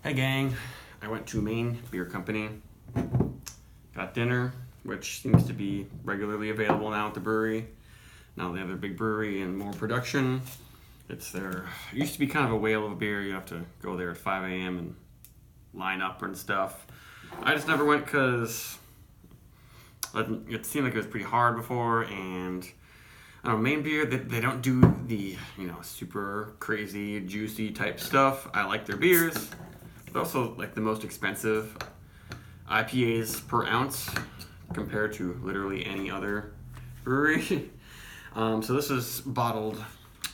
Hey gang, I went to Maine Beer Company, got dinner, which seems to be regularly available now at the brewery. Now they have their big brewery and more production. It used to be kind of a whale of a beer. You have to go there at 5 a.m. and line up and stuff. I just never went because it seemed like it was pretty hard before, and I don't know, Maine beer, they don't do the, super crazy, juicy type stuff. I like their beers. But also like the most expensive IPAs per ounce compared to literally any other brewery. So this is bottled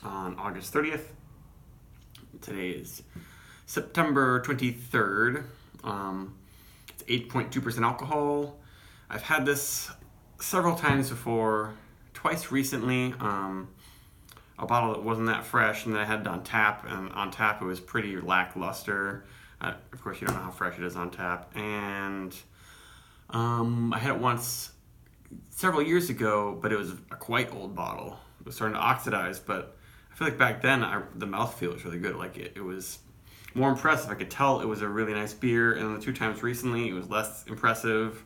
on August 30th. Today is September 23rd. It's 8.2% alcohol. I've had this several times before, twice recently. A bottle that wasn't that fresh, and then I had it on tap, and on tap it was pretty lackluster. Of course, you don't know how fresh it is on tap. And I had it once several years ago, but it was a quite old bottle. It was starting to oxidize, but I feel like back then the mouthfeel was really good. Like it was more impressive. I could tell it was a really nice beer, and the two times recently it was less impressive.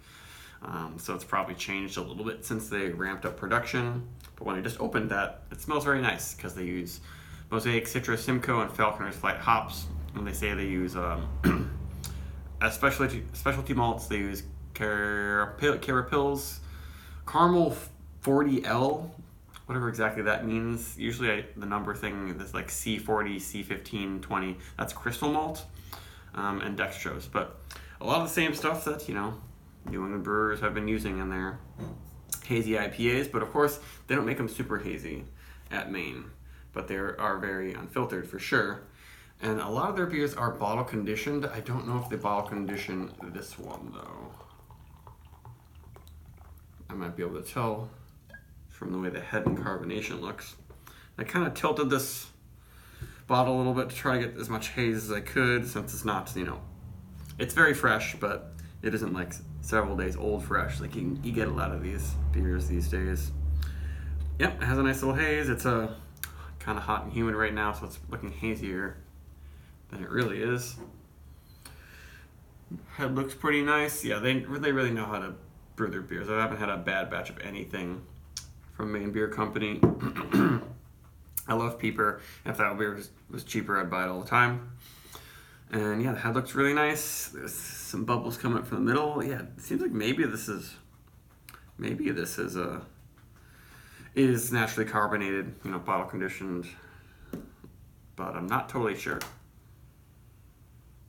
So it's probably changed a little bit since they ramped up production. But when I just opened that, it smells very nice because they use Mosaic, Citra, Simcoe, and Falconer's Flight hops. And they say they use as specialty malts. They use Carapils Caramel 40L, whatever exactly that means. Usually the number thing is like C40, C15, 20. That's crystal malt and dextrose. But a lot of the same stuff that, New England brewers have been using in their hazy IPAs. But of course, they don't make them super hazy at Maine. But they are very unfiltered for sure. And a lot of their beers are bottle conditioned. I don't know if they bottle condition this one though. I might be able to tell from the way the head and carbonation looks. I kind of tilted this bottle a little bit to try to get as much haze as I could, since it's not, it's very fresh, but it isn't like several days old fresh. Like you get a lot of these beers these days. Yep, it has a nice little haze. It's kind of hot and humid right now, so it's looking hazier than it really is. Head looks pretty nice. Yeah, they really know how to brew their beers. I haven't had a bad batch of anything from Maine Beer Company. I love Peeper. If that beer was cheaper, I'd buy it all the time. And yeah, the head looks really nice. There's some bubbles coming up from the middle. Yeah, it seems like maybe this is naturally carbonated, bottle conditioned, but I'm not totally sure.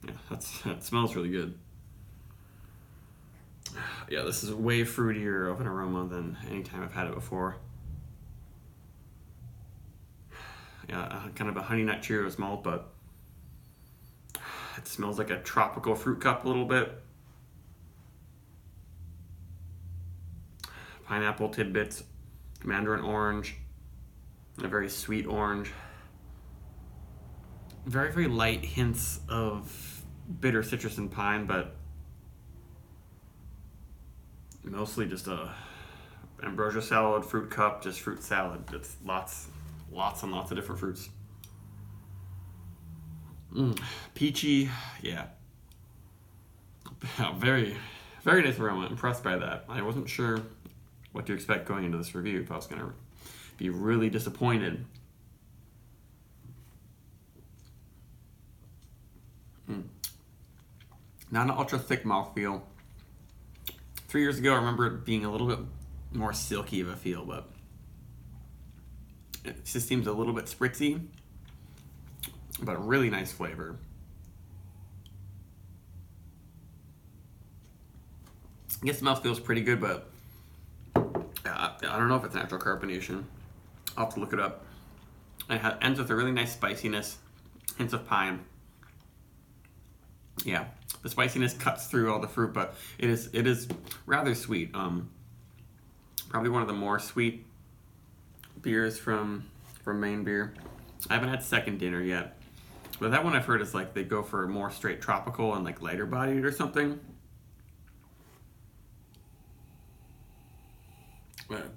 Yeah, that smells really good. Yeah, this is way fruitier of an aroma than any time I've had it before. Yeah, kind of a honey nut Cheerios malt, but it smells like a tropical fruit cup a little bit. Pineapple tidbits, mandarin orange, a very sweet orange. Very, very light hints of bitter citrus and pine, but mostly just a ambrosia salad, fruit cup, just fruit salad. It's lots and lots of different fruits. Peachy, yeah. Very, very nice aroma. Impressed by that. I wasn't sure what to expect going into this review, if I was going to be really disappointed. Not an ultra thick mouthfeel. 3 years ago, I remember it being a little bit more silky of a feel, but it just seems a little bit spritzy, but really nice flavor. I guess the mouth feels pretty good, but I don't know if it's natural carbonation. I'll have to look it up. It ends with a really nice spiciness, hints of pine. Yeah, the spiciness cuts through all the fruit, but it is rather sweet. Probably one of the more sweet beers from Maine Beer. I haven't had second dinner yet, but that one I've heard is like they go for more straight tropical and like lighter bodied or something.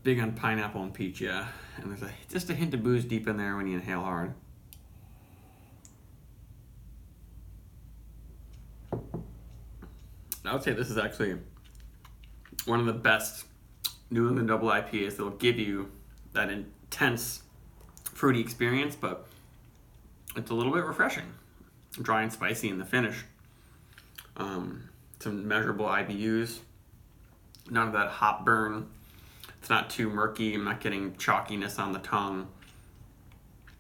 Big on pineapple and peach, yeah. And there's just a hint of booze deep in there when you inhale hard. I would say this is actually one of the best New England double IPAs that will give you that intense fruity experience, but it's a little bit refreshing. Dry and spicy in the finish. Some measurable IBUs. None of that hop burn. It's not too murky. I'm not getting chalkiness on the tongue.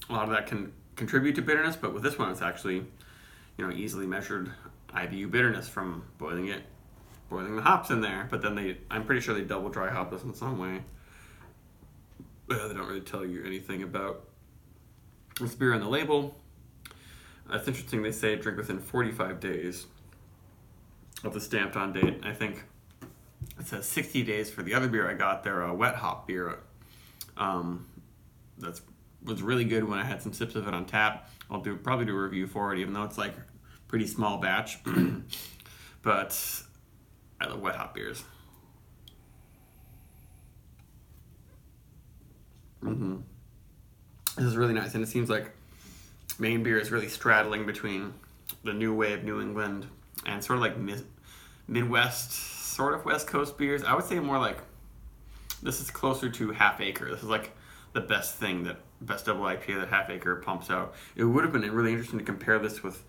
A lot of that can contribute to bitterness, but with this one, it's actually, easily measured IBU bitterness from boiling the hops in there. But then I'm pretty sure they double dry hop this in some way. They don't really tell you anything about this beer on the label. It's interesting, they say drink within 45 days of the stamped on date. I think it says 60 days for the other beer I got there, a wet hop beer. That was really good when I had some sips of it on tap. I'll probably do a review for it, even though it's like pretty small batch. But I love wet hop beers. This is really nice, and it seems like Maine beer is really straddling between the new wave New England and sort of like Midwest, sort of West Coast beers. I would say more like this is closer to Half Acre. This is like the best double IPA that Half Acre pumps out. It would have been really interesting to compare this with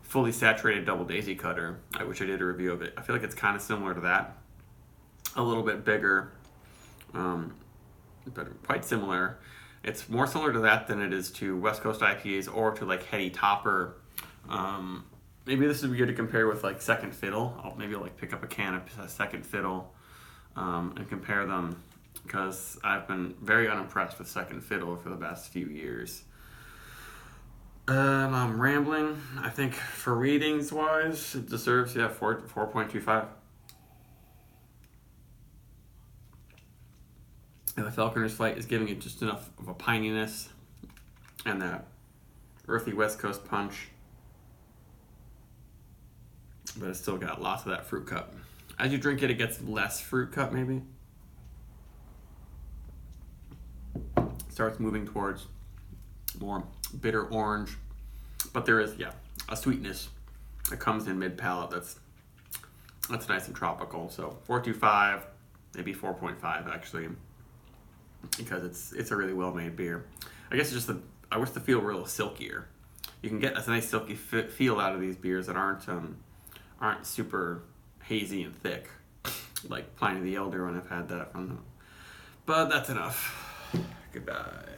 fully saturated Double Daisy Cutter, which I did a review of it. I feel like it's kind of similar to that. A little bit bigger, but quite similar. It's more similar to that than it is to West Coast IPAs or to like Heady Topper. Maybe this would be good to compare with like Second Fiddle. I'll pick up a can of Second Fiddle and compare them, because I've been very unimpressed with Second Fiddle for the past few years. I'm rambling. I think for ratings wise, it deserves 4.25. And the Falconer's Flight is giving it just enough of a pininess and that earthy West Coast punch. But it's still got lots of that fruit cup. As you drink it, it gets less fruit cup maybe. Starts moving towards more bitter orange. But there is, a sweetness that comes in mid-palate that's nice and tropical. So 4.25, maybe 4.5 actually, because it's a really well-made beer. I guess it's just I wish the feel were a little silkier. You can get a nice silky feel out of these beers that aren't super hazy and thick, like Pliny the Elder when I've had that from them. But that's enough. Goodbye.